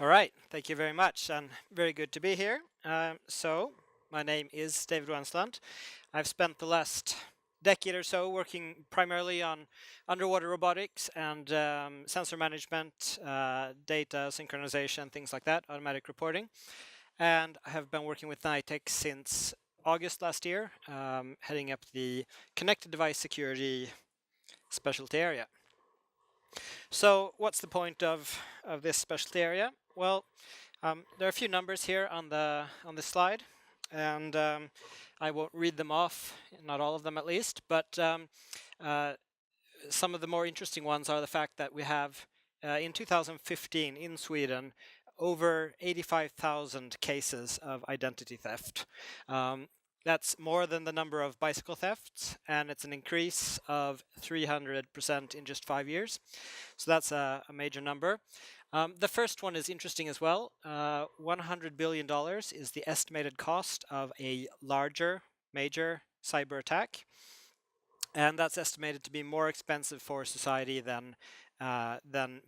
All right, thank you very much, and very good to be here. My name is David Wenslandt. I've spent the last decade or so working primarily on underwater robotics and sensor management, data synchronization, things like that, automatic reporting. And I have been working with Nitec since August last year, heading up the connected device security specialty area. So what's the point of this specialty area? Well, there are a few numbers here on this slide, and I won't read them off, not all of them at least, but some of the more interesting ones are the fact that we have in 2015 in Sweden over 85,000 cases of identity theft. That's more than the number of bicycle thefts, and it's an increase of 300% in just 5 years. So that's a major number. The first one is interesting as well. $100 billion is the estimated cost of a larger, major cyber attack. And that's estimated to be more expensive for society than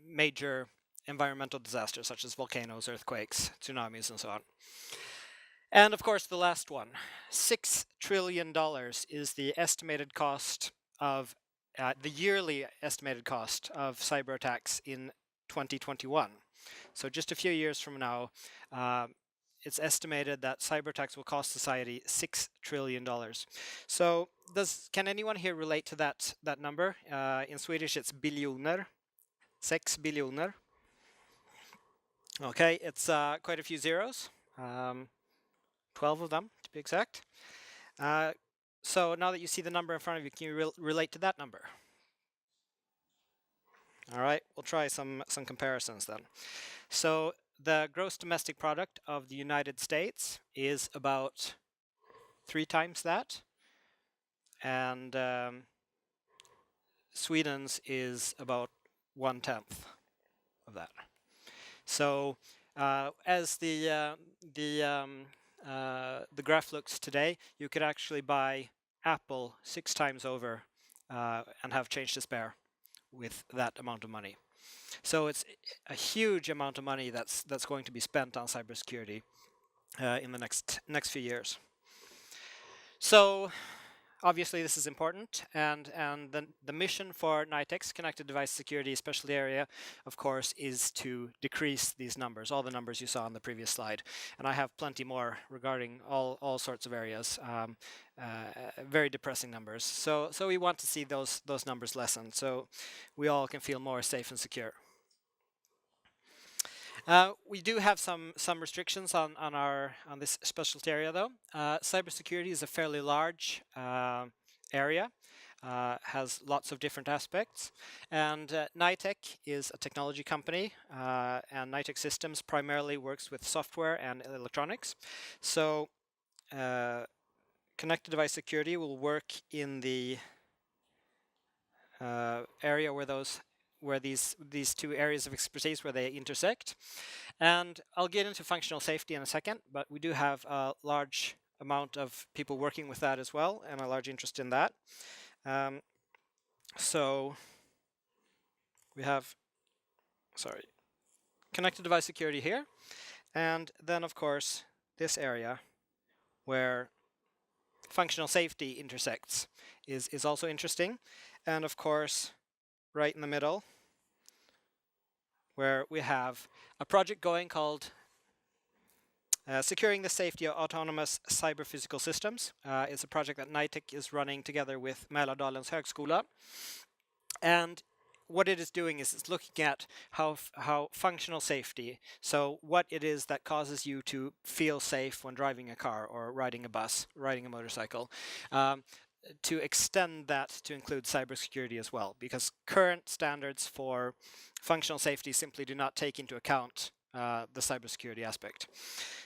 major environmental disasters such as volcanoes, earthquakes, tsunamis, and so on. And of course, the last one, $6 trillion is the estimated cost of the yearly estimated cost of cyber attacks in 2021. So just a few years from now, it's estimated that cyber attacks will cost society $6 trillion. So can anyone here relate to that number? In Swedish, it's biljoner, 6 biljoner. Okay, it's quite a few zeros. 12 of them, to be exact. So now that you see the number in front of you, can you relate to that number? All right, we'll try some comparisons then. So the gross domestic product of the United States is about 3 times that, and Sweden's is about 1/10 of that. So as the graph looks today, you could actually buy Apple 6 times over and have change to spare with that amount of money. So it's a huge amount of money that's going to be spent on cybersecurity in the next few years. So obviously this is important, and the mission for Nitec's connected device security specialty area, of course, is to decrease these numbers, all the numbers you saw on the previous slide. And I have plenty more regarding all sorts of areas, very depressing numbers. So we want to see those numbers lessened, so we all can feel more safe and secure. We do have some restrictions on this specialty area, though. Cybersecurity is a fairly large area, has lots of different aspects, and Nitec is a technology company, and Nitec Systems primarily works with software and electronics. So connected device security will work in the area where these two areas of expertise where they intersect. And I'll get into functional safety in a second, but we do have a large amount of people working with that as well, and a large interest in that. So we have, connected device security here, and then of course this area where functional safety intersects is also interesting, and of course right in the middle where we have a project going called Securing the Safety of Autonomous Cyber-Physical Systems. It's a project that Nitec is running together with Mälardalens högskola. And what it is doing is it's looking at how functional safety, so what it is that causes you to feel safe when driving a car or riding a bus, riding a motorcycle, to extend that to include cybersecurity as well, because current standards for functional safety simply do not take into account the cybersecurity aspect.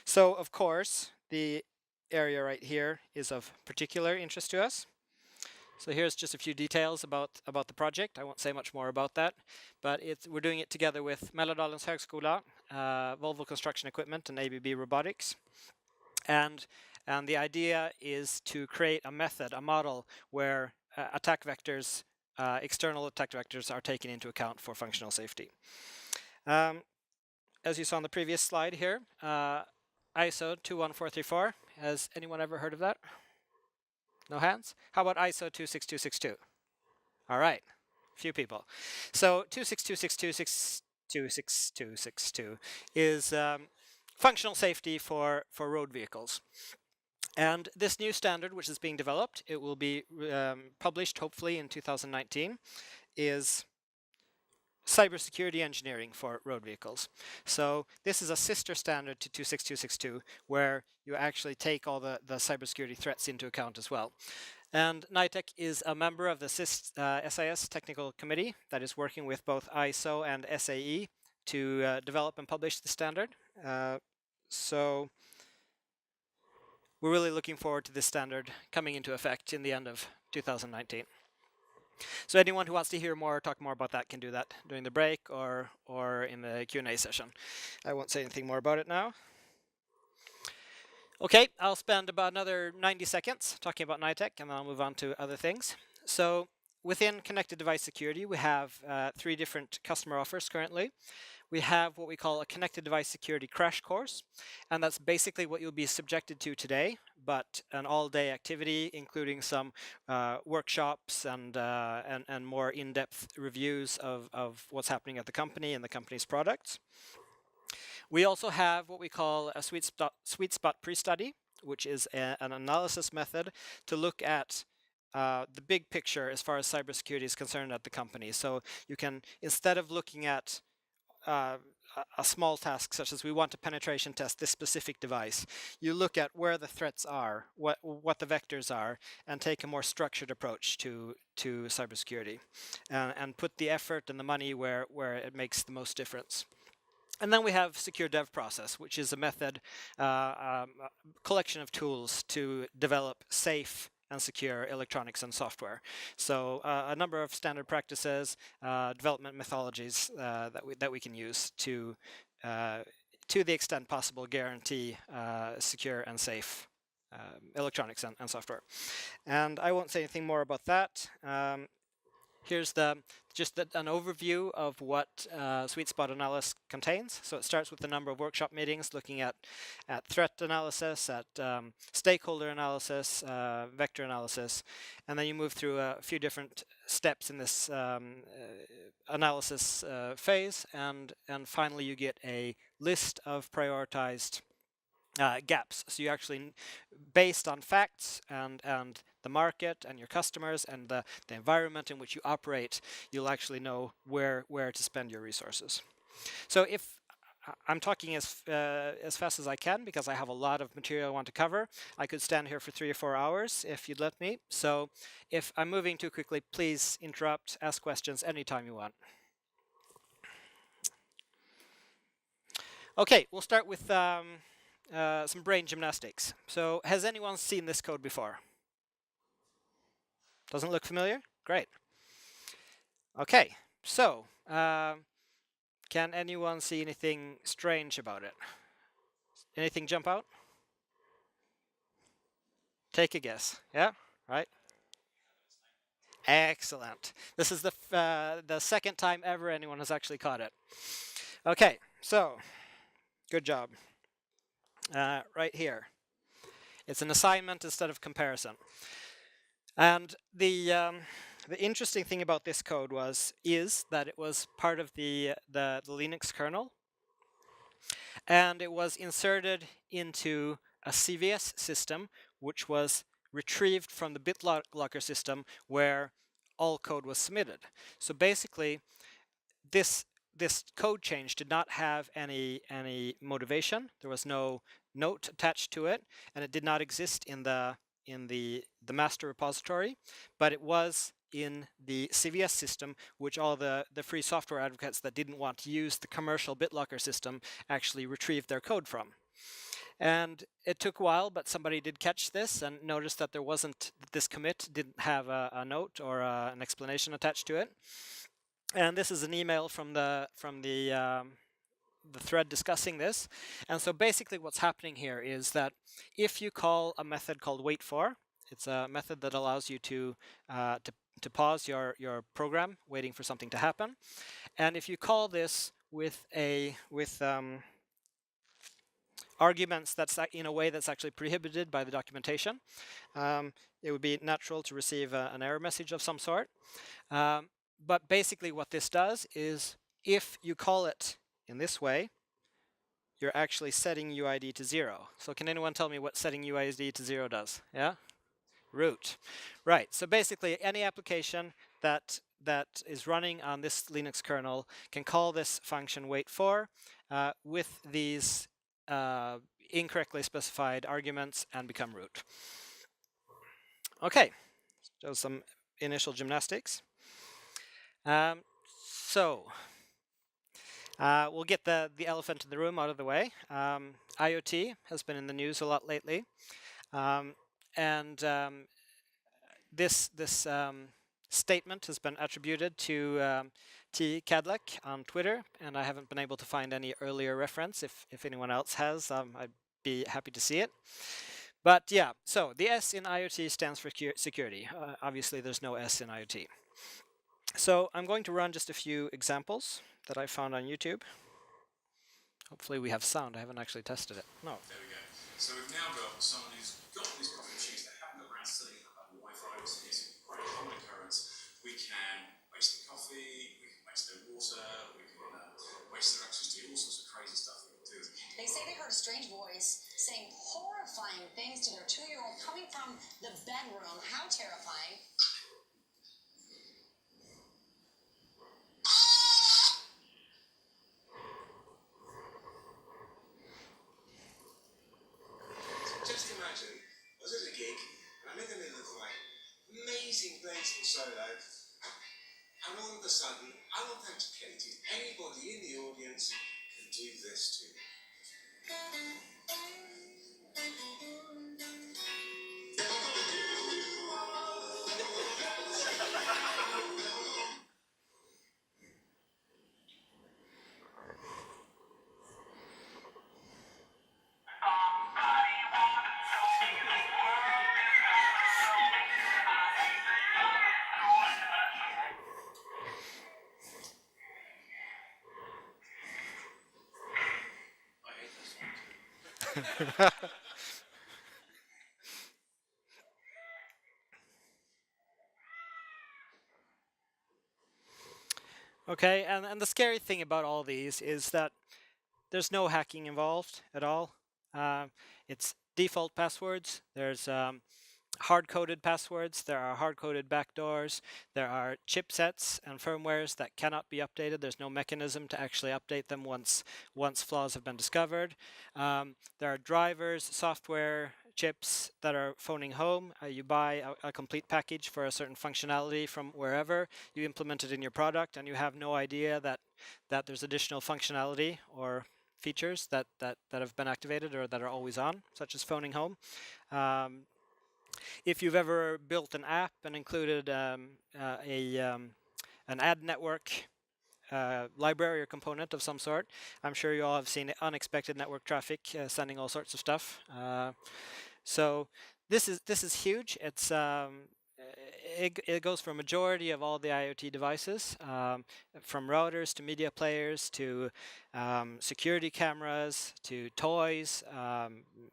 So, of course, the area right here is of particular interest to us. So here's just a few details about the project. I won't say much more about that, but we're doing it together with Mälardalens högskola, Volvo Construction Equipment, and ABB Robotics. And the idea is to create a method, a model, where attack vectors, external attack vectors, are taken into account for functional safety. as you saw on the previous slide here, ISO 21434. Has anyone ever heard of that? No hands? How about ISO 26262? All right, few people. So 26262 is functional safety for road vehicles. And this new standard, which is being developed, it will be published hopefully in 2019, is cybersecurity engineering for road vehicles. So this is a sister standard to 26262, where you actually take all the cybersecurity threats into account as well. And NITEC is a member of the SIS technical committee that is working with both ISO and SAE to develop and publish the standard. So we're really looking forward to this standard coming into effect in the end of 2019. So anyone who wants to hear more or talk more about that can do that during the break or in the Q&A session. I won't say anything more about it now. Okay, I'll spend about another 90 seconds talking about NITEC, and then I'll move on to other things. So within connected device security, we have 3 different customer offers currently. We have what we call a connected device security crash course, and that's basically what you'll be subjected to today, but an all-day activity, including some workshops and more in-depth reviews of what's happening at the company and the company's products. We also have what we call a sweet spot pre-study, which is an analysis method to look at the big picture as far as cybersecurity is concerned at the company. So you can, instead of looking at a small task such as we want to penetration test this specific device, you look at where the threats are, what the vectors are, and take a more structured approach to cybersecurity, and put the effort and the money where it makes the most difference. And then we have secure dev process, which is a method, collection of tools to develop safe and secure electronics and software. So a number of standard practices, development methodologies that we can use to the extent possible guarantee secure and safe electronics and software. And I won't say anything more about that. Here's just an overview of what Sweet Spot Analysis contains. So it starts with a number of workshop meetings looking at threat analysis, at stakeholder analysis, vector analysis, and then you move through a few different steps in this analysis phase, and finally you get a list of prioritized gaps. So you actually, based on facts and the market and your customers and the environment in which you operate, you'll actually know where to spend your resources. So if I'm talking as fast as I can because I have a lot of material I want to cover, I could stand here for 3 or 4 hours if you'd let me. So if I'm moving too quickly, please interrupt, ask questions anytime you want. Okay, we'll start with some brain gymnastics. So has anyone seen this code before? Doesn't look familiar? Great. Okay, so can anyone see anything strange about it? Anything jump out? Take a guess. Yeah, right? Excellent. This is the second time ever anyone has actually caught it. Okay, so good job. Right here. It's an assignment instead of comparison. And the interesting thing about this code is that it was part of the Linux kernel, and it was inserted into a CVS system, which was retrieved from the BitLocker system where all code was submitted. So basically, this code change did not have any motivation. There was no note attached to it, and it did not exist in the master repository, but it was in the CVS system, which all the free software advocates that didn't want to use the commercial BitLocker system actually retrieved their code from. And it took a while, but somebody did catch this and noticed that this commit didn't have a note or an explanation attached to it. And this is an email from the thread discussing this. And so basically what's happening here is that if you call a method called waitFor, it's a method that allows you to pause your program waiting for something to happen. And if you call this with arguments that's in a way that's actually prohibited by the documentation. It would be natural to receive an error message of some sort. But basically what this does is if you call it in this way, you're actually setting UID to 0. So can anyone tell me what setting UID to 0 does? Yeah? Root. Right. So basically any application that is running on this Linux kernel can call this function wait4 with these incorrectly specified arguments and become root. Okay, so some initial gymnastics. We'll get the elephant in the room out of the way. IoT has been in the news a lot lately, this statement has been attributed to T. Cadleck on Twitter, and I haven't been able to find any earlier reference. If anyone else has, I'd be happy to see it. But yeah, so the S in IoT stands for security. Obviously, there's no S in IoT. So I'm going to run just a few examples that I found on YouTube. Hopefully we have sound. I haven't actually tested it. No. There we go. So we've now got someone who's got these coffee machines that haven't got around setting up Wi-Fi, which is a quite common occurrence. We can waste the coffee, we can waste their water, we can waste their electricity, all sorts of crazy stuff that we do. They say they heard a strange voice saying horrifying things to their 2-year-old coming from the bedroom. How terrifying. Just imagine, I was at a gig, and I'm in the middle of like amazing blazing solo, and all of a sudden, unauthenticated, anybody in the audience can do this to me. Okay, and the scary thing about all these is that there's no hacking involved at all. It's default passwords. There's hard-coded passwords. There are hard-coded backdoors. There are chipsets and firmwares that cannot be updated. There's no mechanism to actually update them once flaws have been discovered. There are drivers, software, chips that are phoning home. You buy a complete package for a certain functionality from wherever. You implement it in your product, and you have no idea that there's additional functionality or features that have been activated or that are always on, such as phoning home. If you've ever built an app and included an ad network library or component of some sort, I'm sure you all have seen unexpected network traffic sending all sorts of stuff. So this is huge. It's it goes for a majority of all the IoT devices, from routers to media players to security cameras to toys,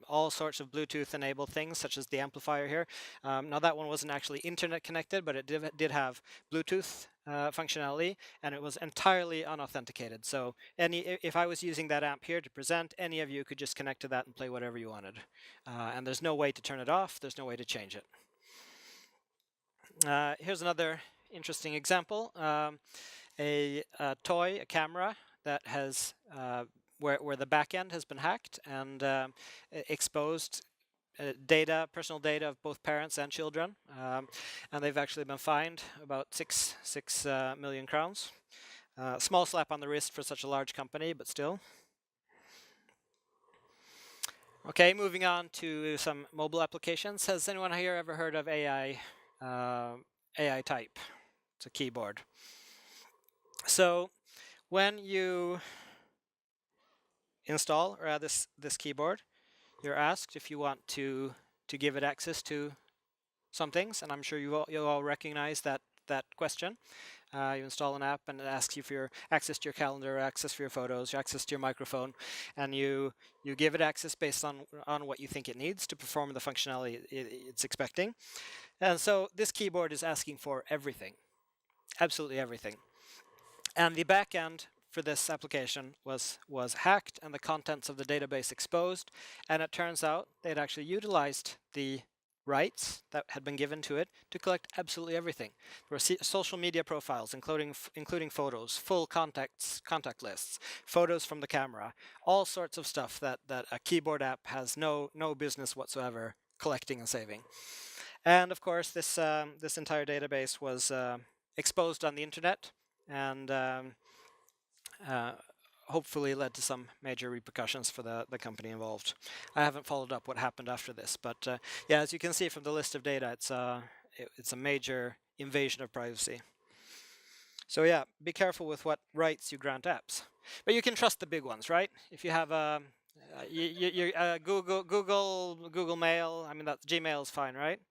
all sorts of Bluetooth-enabled things, such as the amplifier here. Now that one wasn't actually internet connected, but it did have Bluetooth functionality, and it was entirely unauthenticated. So if I was using that amp here to present, any of you could just connect to that and play whatever you wanted. And there's no way to turn it off. There's no way to change it. Here's another interesting example. A toy, a camera that has where the back end has been hacked and exposed personal data of both parents and children, and they've actually been fined about 6 million crowns. Small slap on the wrist for such a large company, but still. Okay, moving on to some mobile applications. Has anyone here ever heard of AI type? It's a keyboard. So when you install or add this keyboard, you're asked if you want to give it access to some things, and I'm sure you all recognize that question. You install an app and it asks you for your access to your calendar, access for your photos, access to your microphone, and you give it access based on what you think it needs to perform the functionality it's expecting. And so this keyboard is asking for everything, absolutely everything. And the backend for this application was hacked and the contents of the database exposed. And it turns out they'd actually utilized the rights that had been given to it to collect absolutely everything. There were social media profiles, including photos, full contact lists, photos from the camera, all sorts of stuff that a keyboard app has no business whatsoever collecting and saving. And of course, this entire database was exposed on the internet, and hopefully led to some major repercussions for the company involved. I haven't followed up what happened after this, but yeah, as you can see from the list of data, it's a major invasion of privacy. So yeah, be careful with what rights you grant apps. But you can trust the big ones, right? If you have Google Mail, I mean, that Gmail is fine, right?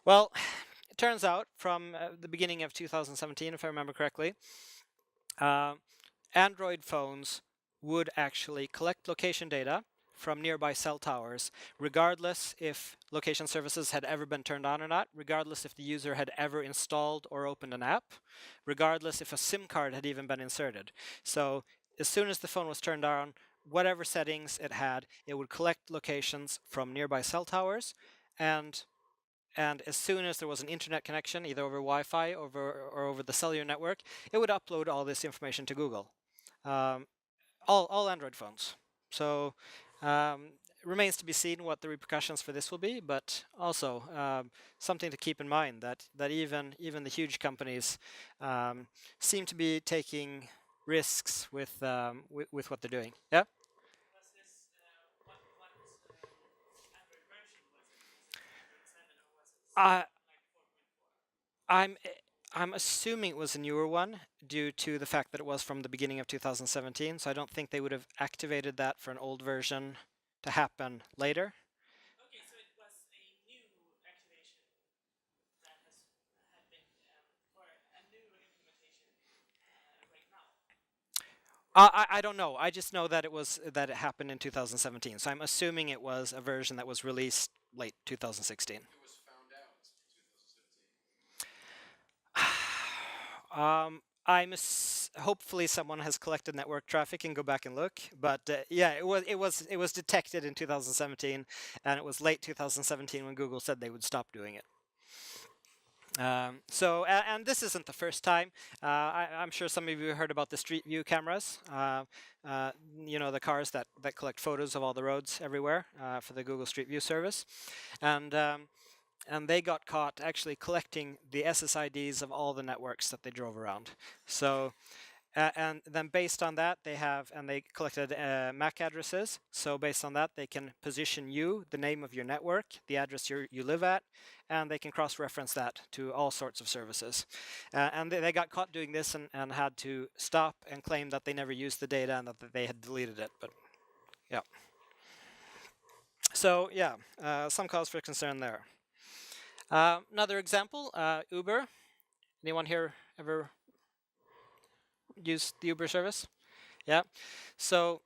Well, it turns out from the beginning of 2017, if I remember correctly, Android phones would actually collect location data from nearby cell towers, regardless if location services had ever been turned on or not, regardless if the user had ever installed or opened an app, regardless if a SIM card had even been inserted. So as soon as the phone was turned on, whatever settings it had, it would collect locations from nearby cell towers, and as soon as there was an internet connection, either over Wi-Fi or over the cellular network, it would upload all this information to Google. All Android phones. So remains to be seen what the repercussions for this will be, but also something to keep in mind that even the huge companies seem to be taking risks with what they're doing. Yeah. Was this what Android version was it? Was it Android 7 or was it Uh, like 4.4? I'm assuming it was a newer one due to the fact that it was from the beginning of 2017, so I don't think they would have activated that for an old version to happen later. Okay, so it was a new activation that had been or a new implementation right now. I don't know. I just know that it happened in 2017, so I'm assuming it was a version that was released late 2016. It was found out in 2017. Hopefully someone has collected network traffic and go back and look. But yeah, it was detected in 2017, and it was late 2017 when Google said they would stop doing it. And this isn't the first time. I'm sure some of you heard about the Street View cameras. The cars that collect photos of all the roads everywhere for the Google Street View service, and they got caught actually collecting the SSIDs of all the networks that they drove around. So, and then based on that, they collected MAC addresses. So based on that, they can position you, the name of your network, the address you live at, and they can cross-reference that to all sorts of services. And they got caught doing this and had to stop and claim that they never used the data and that they had deleted it. But yeah. So yeah, some cause for concern there. Another example, Uber. Anyone here ever use the Uber service? Yeah. So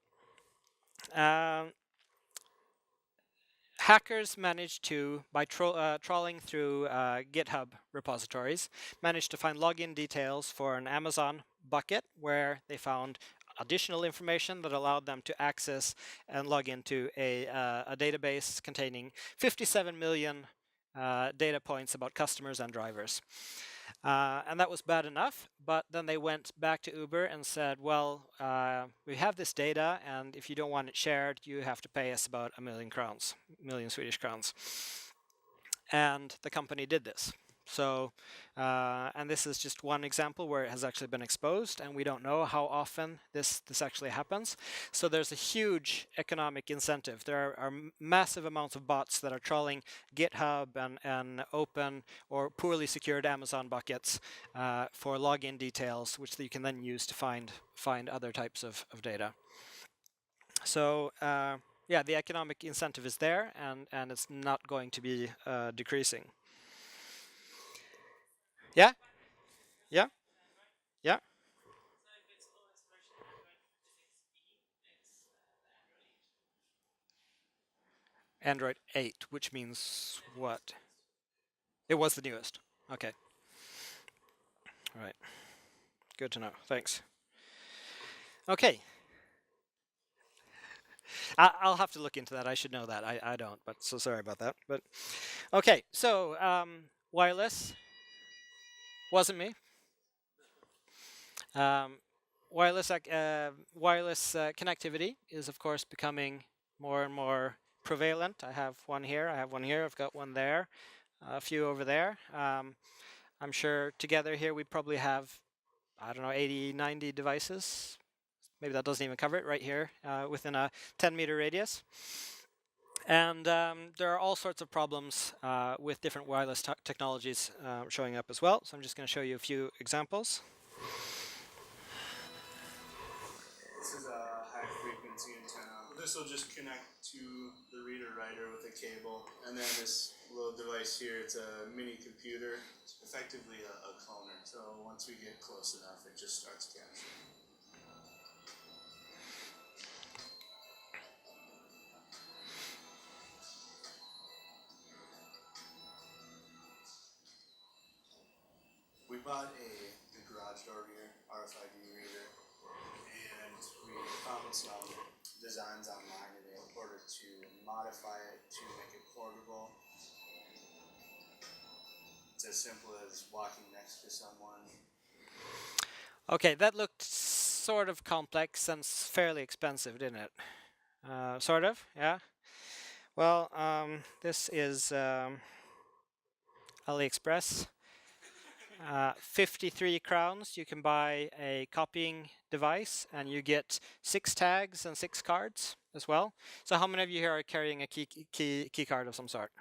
hackers managed to, by trawling through GitHub repositories, managed to find login details for an Amazon bucket where they found additional information that allowed them to access and log into a database containing 57 million data points about customers and drivers. And that was bad enough, but then they went back to Uber and said, well, we have this data, and if you don't want it shared, you have to pay us about 1 million Swedish crowns. And the company did this. So, and this is just one example where it has actually been exposed, and we don't know how often this actually happens. So there's a huge economic incentive. There are massive amounts of bots that are trawling GitHub and open or poorly secured Amazon buckets for login details, which you can then use to find other types of data. So yeah, the economic incentive is there, and it's not going to be decreasing. Yeah? Yeah? Yeah. So if it's OS version Android 56B, it's the Android 8. Android 8, which means And what? it was the newest. It was the newest. Okay. All right. Good to know. Thanks. Okay. I'll have to look into that. I should know that. I don't, but so sorry about that. But okay, so wireless wasn't me. Um, wireless connectivity is of course becoming more and more prevalent. I have one here. I have one here. I've got one there. A few over there. I'm sure together here we probably have, I don't know, 80, 90 devices. Maybe that doesn't even cover it right here within a 10-meter radius. And there are all sorts of problems with different wireless technologies showing up as well. So I'm just going to show you a few examples. This is a high frequency antenna. This will just connect to the reader writer with a cable. And then this little device here, it's a mini computer. It's effectively a cloner. So once we get close enough, it just starts capturing. We bought the garage door reader, RFID reader, and we found some designs online in order to modify it to make it portable. It's as simple as walking next to someone. Okay, that looked sort of complex and fairly expensive, didn't it? Sort of, yeah. Well, this is AliExpress. 53 crowns, you can buy a copying device and you get 6 tags and 6 cards as well. So how many of you here are carrying a key card of some sort?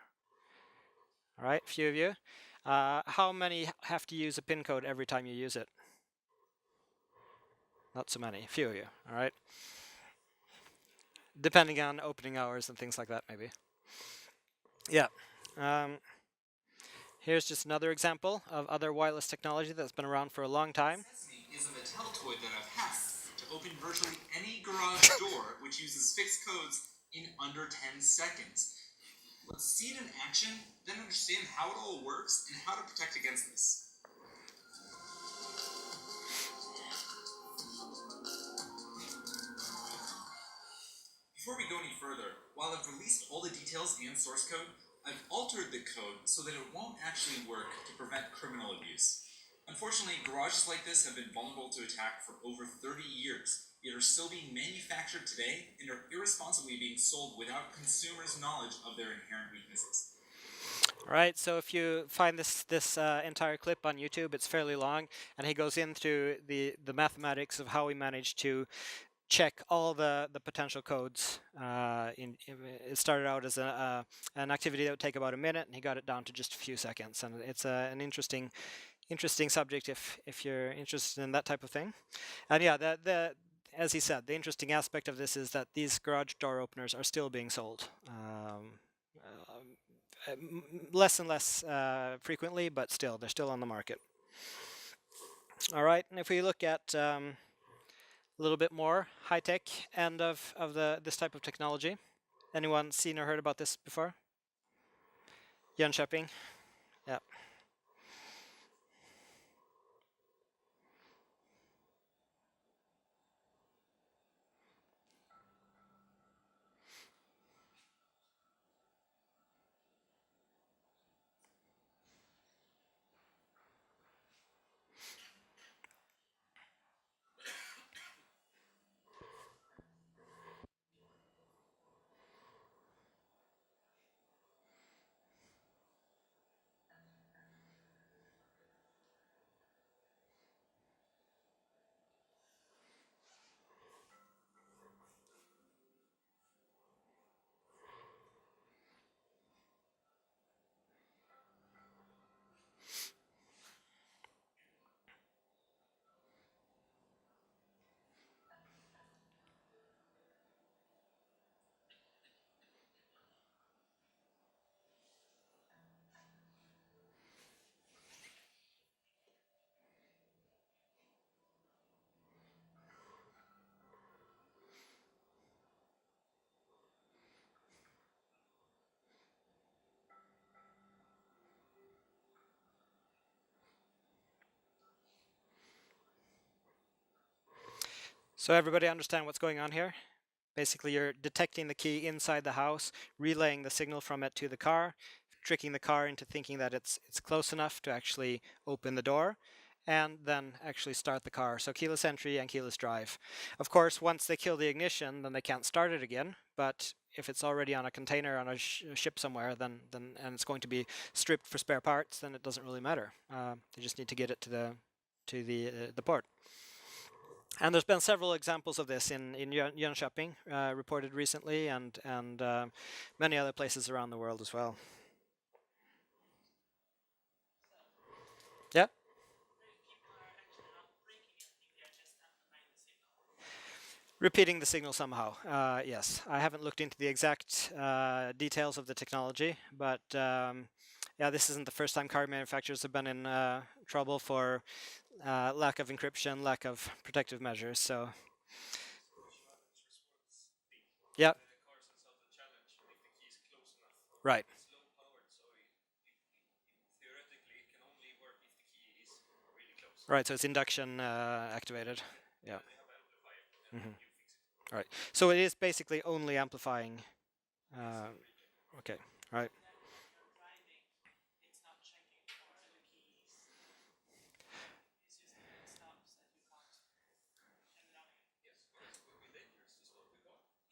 All right, a few of you. How many have to use a PIN code every time you use it? Not so many, a few of you, all right? Depending on opening hours and things like that, maybe. Yeah. Here's just another example of other wireless technology that's been around for a long time. Is a Mattel toy that I've had to open virtually any garage door, which uses fixed codes in under 10 seconds. Let's see it in action, then understand how it all works and how to protect against this. Before we go any further, while I've released all the details and source code, I've altered the code so that it won't actually work to prevent criminal abuse. Unfortunately, garages like this have been vulnerable to attack for over 30 years, yet are still being manufactured today and are irresponsibly being sold without consumers' knowledge of their inherent weaknesses. All right, so if you find this entire clip on YouTube, it's fairly long, and he goes into the mathematics of how we managed to check all the potential codes. It started out as an activity that would take about a minute, and he got it down to just a few seconds. And it's an interesting subject if you're interested in that type of thing. And yeah, as he said, the interesting aspect of this is that these garage door openers are still being sold. Less and less frequently, but still, they're still on the market. All right, and if we look at a little bit more high-tech end of this type of technology. Anyone seen or heard about this before? Jönköping? Yeah. So everybody understand what's going on here? Basically, you're detecting the key inside the house, relaying the signal from it to the car, tricking the car into thinking that it's close enough to actually open the door, and then actually start the car. So keyless entry and keyless drive. Of course, once they kill the ignition, then they can't start it again. But if it's already on a container on a ship somewhere, then and it's going to be stripped for spare parts, then it doesn't really matter. They just need to get it to the port. And there's been several examples of this in Jönköping, reported recently, and many other places around the world as well. Yeah. People are actually not breaking anything; they're just amplifying the signal. Repeating the signal somehow. Yes, I haven't looked into the exact details of the technology, but yeah, this isn't the first time car manufacturers have been in trouble for lack of encryption, lack of protective measures. So, yeah, right. Right, so it's induction activated. Yeah. Right. So it is basically only amplifying. Okay. Right. You're driving, it's not checking for the keys. It's just doing stops that you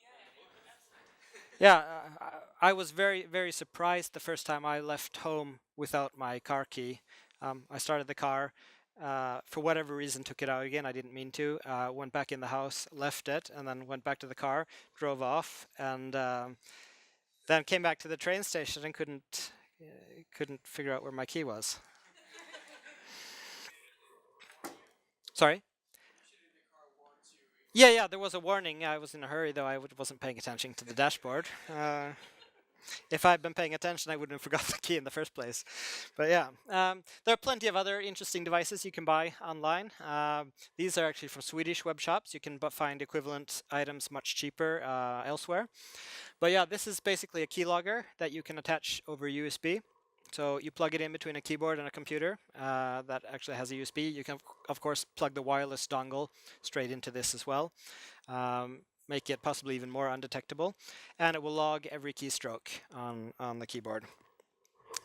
can't end it up. Yeah, I was very surprised the first time I left home without my car key. I started the car, for whatever reason took it out again. I didn't mean to. Went back in the house, left it, and then went back to the car, drove off, and then came back to the train station and couldn't figure out where my key was. Sorry. Yeah, there was a warning. I was in a hurry, though. I wasn't paying attention to the dashboard. If I'd been paying attention, I wouldn't have forgot the key in the first place. But yeah, there are plenty of other interesting devices you can buy online. These are actually from Swedish web shops. You can find equivalent items much cheaper elsewhere. But yeah, this is basically a keylogger that you can attach over USB. So you plug it in between a keyboard and a computer that actually has a USB. You can, of course, plug the wireless dongle straight into this as well. Make it possibly even more undetectable, and it will log every keystroke on the keyboard.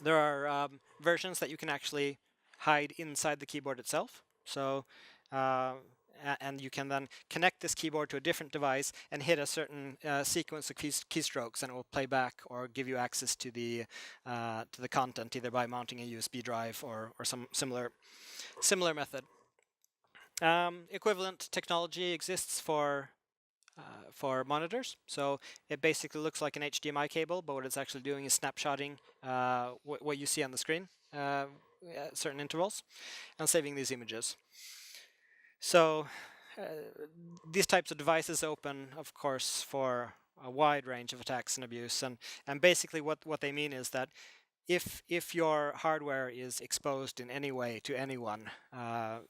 There are versions that you can actually hide inside the keyboard itself. So, and you can then connect this keyboard to a different device and hit a certain sequence of keystrokes, and it will play back or give you access to the content either by mounting a USB drive or some similar method. Equivalent technology exists for monitors. So it basically looks like an HDMI cable, but what it's actually doing is snapshotting what you see on the screen at certain intervals and saving these images. So these types of devices open, of course, for a wide range of attacks and abuse. And basically what they mean is that if your hardware is exposed in any way to anyone,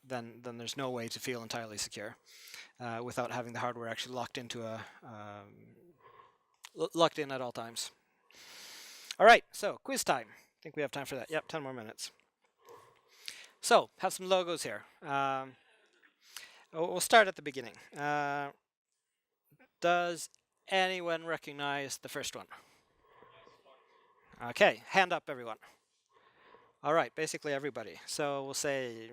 then there's no way to feel entirely secure. Without having the hardware actually locked into locked in at all times. All right, so quiz time. I think we have time for that. Yep, 10 more minutes. So, have some logos here. We'll start at the beginning. Does anyone recognize the first one? Okay, hand up, everyone. All right, basically everybody. So we'll say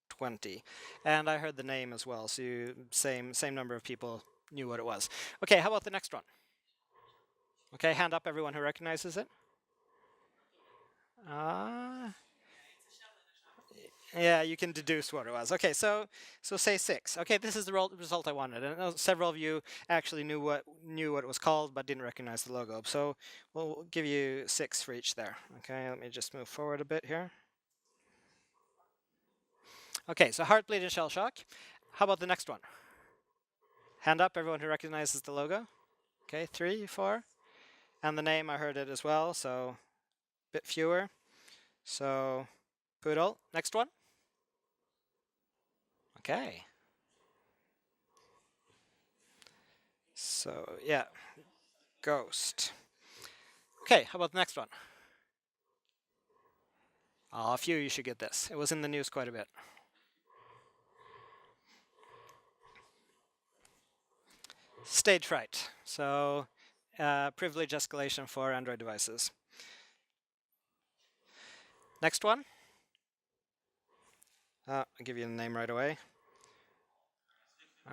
20, and I heard the name as well. So same number of people knew what it was. Okay, how about the next one? Okay, hand up, everyone who recognizes it. Yeah, you can deduce what it was. Okay, so say 6. Okay, this is the result I wanted, and several of you actually knew what it was called, but didn't recognize the logo. So we'll give you 6 for each there. Okay, let me just move forward a bit here. Okay, so Heartbleed and Shell Shock. How about the next one? Hand up, everyone who recognizes the logo. Okay, 3, 4. And the name, I heard it as well, so a bit fewer. So, Poodle. Next one. Okay. So, yeah. Ghost. Okay, how about the next one? A few you should get this. It was in the news quite a bit. stage fright. So privilege escalation for Android devices. Next one. I'll give you the name right away.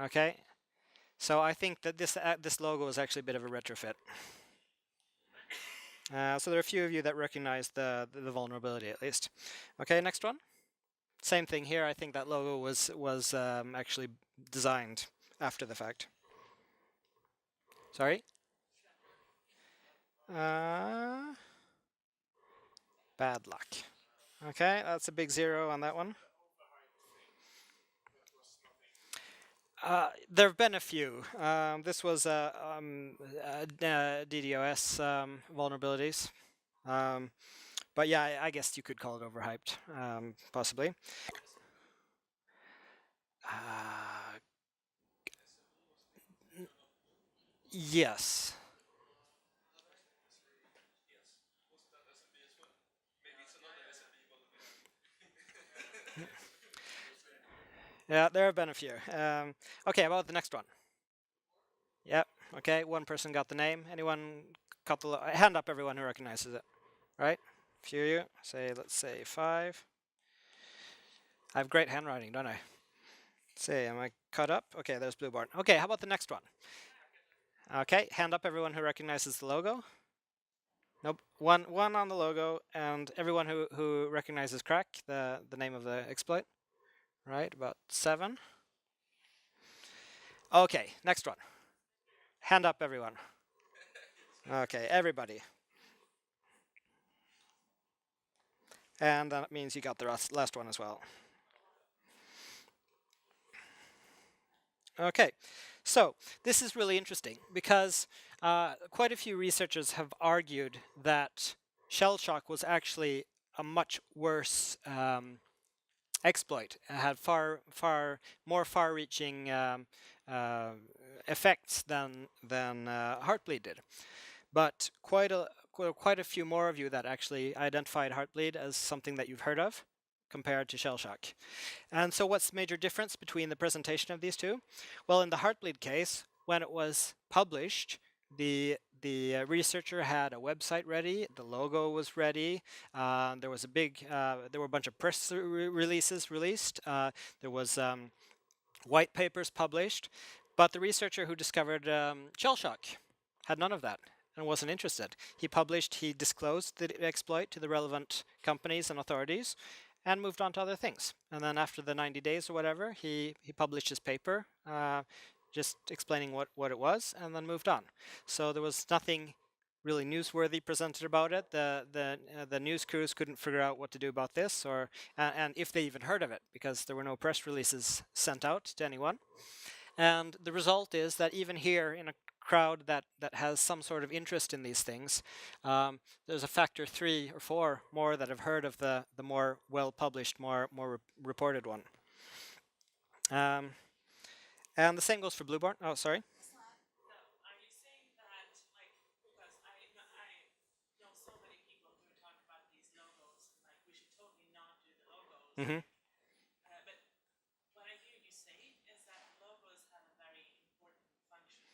Okay. So I think that this logo is actually a bit of a retrofit. So there are a few of you that recognize the vulnerability at least. Okay, next one. Same thing here. I think that logo was actually designed after the fact. Sorry. Bad luck. Okay, that's a big 0 on that one. There have been a few. This was DDoS vulnerabilities. But yeah, I guess you could call it overhyped, possibly. Yes. Yeah, there have been a few. Okay, about the next one. Yep. Okay, one person got the name. Anyone got the hand up? Everyone who recognizes it. Right? A few of you. Let's say 5. I have great handwriting, don't I? Let's see, am I caught up? Okay, there's Blueborn. Okay, how about the next one? Okay, hand up everyone who recognizes the logo. Nope. One on the logo, and everyone who recognizes crack, the name of the exploit. Right, about 7. Okay, next one. Hand up everyone. Okay, everybody. And that means you got the last one as well. Okay, so this is really interesting because quite a few researchers have argued that shell shock was actually a much worse exploit. It had far more far-reaching effects than Heartbleed did. But quite a few more of you that actually identified Heartbleed as something that you've heard of compared to shell shock. And so what's the major difference between the presentation of these two? Well, in the Heartbleed case, when it was published, the researcher had a website ready, the logo was ready, there was there were a bunch of press releases released, there was white papers published, but the researcher who discovered shell shock had none of that and wasn't interested. He disclosed the exploit to the relevant companies and authorities and moved on to other things. And then after the 90 days or whatever, he published his paper just explaining what it was, and then moved on. So there was nothing really newsworthy presented about it. The news crews couldn't figure out what to do about this, and if they even heard of it, because there were no press releases sent out to anyone. And the result is that even here in a crowd that has some sort of interest in these things, there's a factor 3 or 4 more that have heard of the more well-published, more reported one. And the same goes for Blueborn. Oh, sorry. So are you saying that, like, because I know so many people who talk about these logos, and like we should totally not do the logos. Mm-hmm. But what I hear you say is that logos have a very important function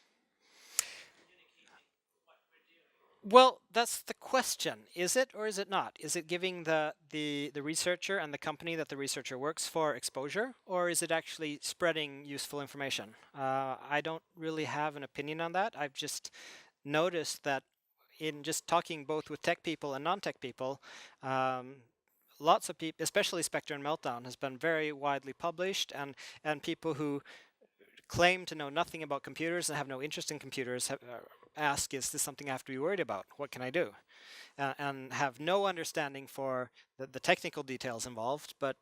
in communicating what we're doing. Well, that's the question. Is it or is it not? Is it giving the researcher and the company that the researcher works for exposure, or is it actually spreading useful information? I don't really have an opinion on that. I've just noticed that in just talking both with tech people and non-tech people, lots of people, especially Spectre and Meltdown, has been very widely published, and people who claim to know nothing about computers and have no interest in computers ask, is this something I have to be worried about? What can I do? And have no understanding for the technical details involved, but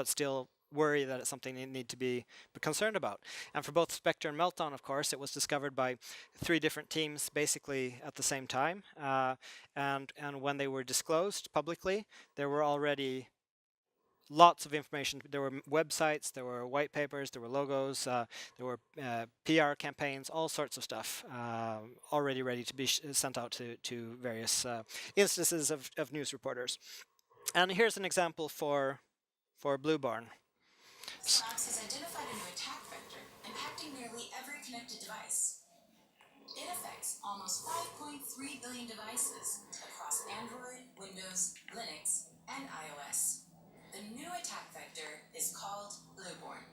still worry that it's something they need to be concerned about. And for both Spectre and Meltdown, of course, it was discovered by 3 different teams basically at the same time. And when they were disclosed publicly, there were already lots of information. There were websites, there were white papers, there were logos, there were PR campaigns, all sorts of stuff already ready to be sent out to various instances of news reporters. And here's an example for Blueborn. Slacks has identified a new attack vector impacting nearly every connected device. 3 billion devices across Android, Windows, Linux, and iOS. The new attack vector is called Blueborn.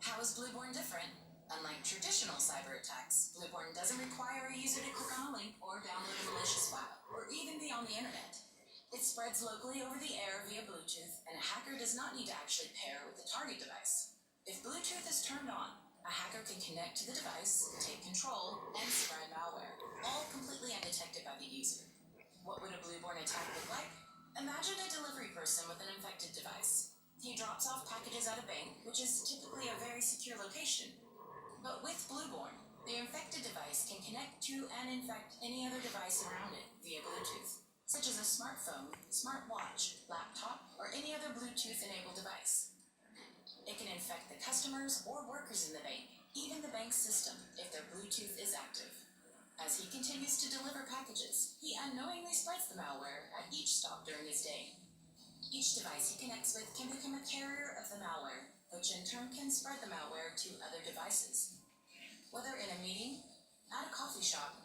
How is Blueborn different? Unlike traditional cyber attacks, Blueborn doesn't require a user to click on a link or download a malicious file, or even be on the internet. It spreads locally over the air via Bluetooth, and a hacker does not need to actually pair with the target device. If Bluetooth is turned on, a hacker can connect to the device, take control, and spread malware, all completely undetected by the user. What would a Blueborn attack look like? Imagine a delivery person with an infected device. He drops off packages at a bank, which is typically a very secure location. But with Blueborn, the infected device can connect to and infect any other device around it via Bluetooth, such as a smartphone, smartwatch, laptop, or any other Bluetooth-enabled device. It can infect the customers or workers in the bank, even the bank's system, if their Bluetooth is active. As he continues to deliver packages, he unknowingly spreads the malware at each stop during his day. Each device he connects with can become a carrier of the malware, which in turn can spread the malware to other devices. Whether in a meeting, at a coffee shop,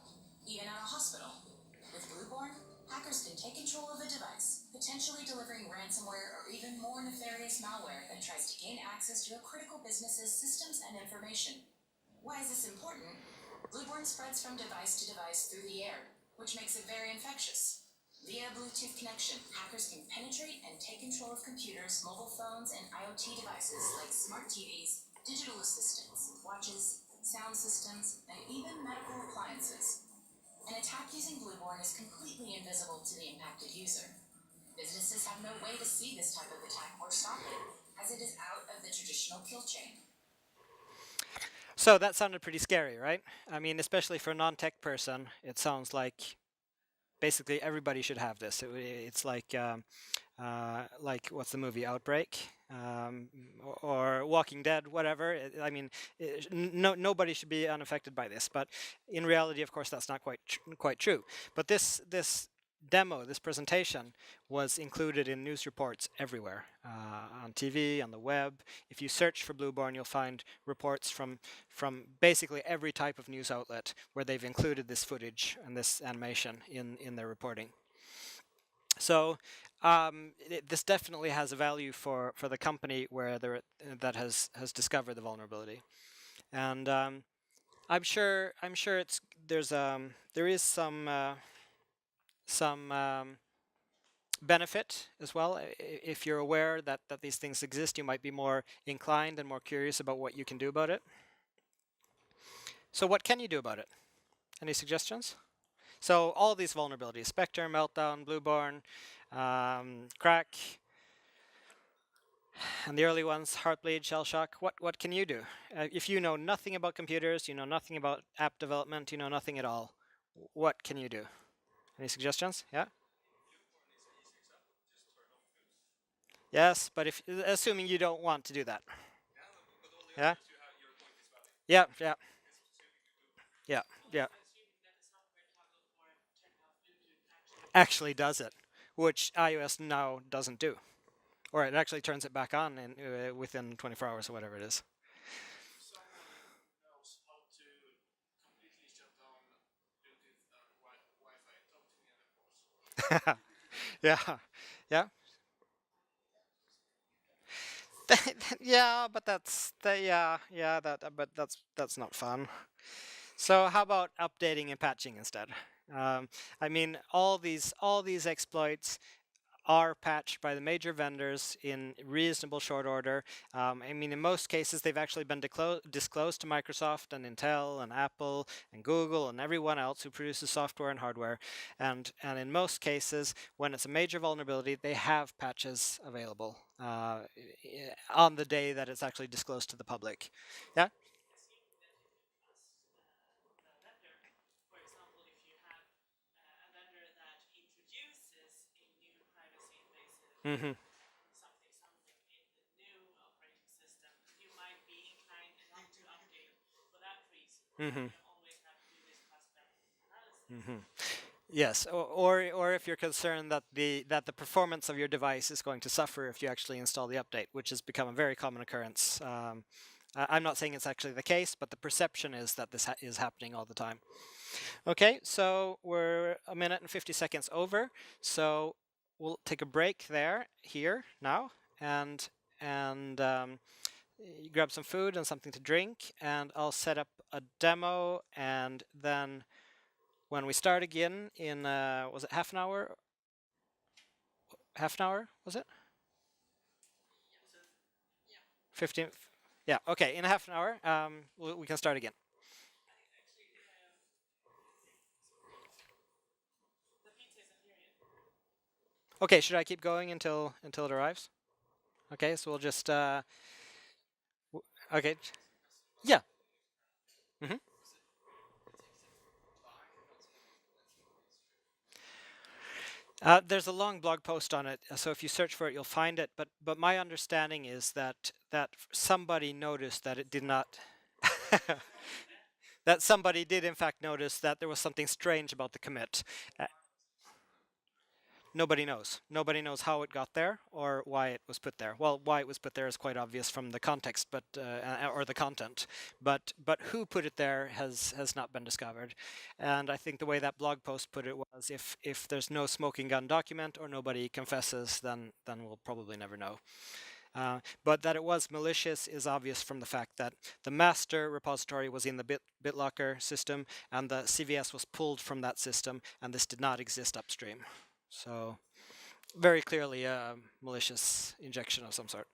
even at a hospital, with Blueborn, hackers can take control of a device, potentially delivering ransomware or even more nefarious malware that tries to gain access to a critical business's systems and information. Why is this important? Blueborn spreads from device to device through the air, which makes it very infectious. Via Bluetooth connection, hackers can penetrate and take control of computers, mobile phones, and IoT devices like smart TVs, digital assistants, watches, sound systems, and even medical appliances. An attack using Blueborn is completely invisible to the impacted user. Businesses have no way to see this type of attack or stop it, as it is out of the traditional kill chain. So that sounded pretty scary, right? I mean, especially for a non-tech person, it sounds like basically everybody should have this. It's like what's the movie, Outbreak, or Walking Dead, whatever. I mean, nobody should be unaffected by this. But in reality, of course, that's not quite true. But this demo, this presentation, was included in news reports everywhere, on TV, on the web. If you search for Blueborn, you'll find reports from basically every type of news outlet where they've included this footage and this animation in their reporting. So this definitely has a value for the company that has discovered the vulnerability, and I'm sure there is some benefit as well. If you're aware that these things exist, you might be more inclined and more curious about what you can do about it. So what can you do about it? Any suggestions? So all these vulnerabilities: Spectre, Meltdown, Blueborn, Crack, and the early ones, Heartbleed, Shellshock. What can you do? If you know nothing about computers, you know nothing about app development, you know nothing at all, what can you do? Any suggestions? Yeah? Yes, but assuming you don't want to do that. Yeah? Yeah, yeah. Yeah, yeah. Actually does it, which iOS now doesn't do. Or it actually turns it back on within 24 hours or whatever it is. Someone knows how to completely shut down Bluetooth and Wi-Fi. Talk to me and Yeah, yeah. Yeah, but that's not fun. So how about updating and patching instead? I mean, all these exploits are patched by the major vendors in reasonable short order. I mean, in most cases, they've actually been disclosed to Microsoft and Intel and Apple and Google and everyone else who produces software and hardware. And in most cases, when it's a major vulnerability, they have patches available on the day that it's actually disclosed to the public. Yeah? For example, if you have a vendor that introduces a new privacy invasive Mm-hmm. something in the new operating system, you might be inclined not to update for that reason. Mm-hmm. You always have to do this cost-benefit analysis. Mm-hmm. Yes, or if you're concerned that the performance of your device is going to suffer if you actually install the update, which has become a very common occurrence. I'm not saying it's actually the case, but the perception is that this is happening all the time. Okay, so we're a minute and 50 seconds over, so we'll take a break here now, and you grab some food and something to drink, and I'll set up a demo, and then when we start again in was it half an hour? Half an hour was it? 15. Yeah. Okay. In a half an hour, we can start again. Okay. Should I keep going until it arrives? Okay. So we'll just. Okay. Yeah. hmm there's a long blog post on it, so if you search for it, you'll find it. But my understanding is that somebody noticed that it did not. That somebody did in fact notice that there was something strange about the commit. Nobody knows. Nobody knows how it got there or why it was put there. Well, why it was put there is quite obvious from the context, but or the content. But who put it there has not been discovered. And I think the way that blog post put it was, if there's no smoking gun document or nobody confesses, then we'll probably never know. But that it was malicious is obvious from the fact that the master repository was in the BitLocker system, and the CVS was pulled from that system, and this did not exist upstream. So very clearly a malicious injection of some sort.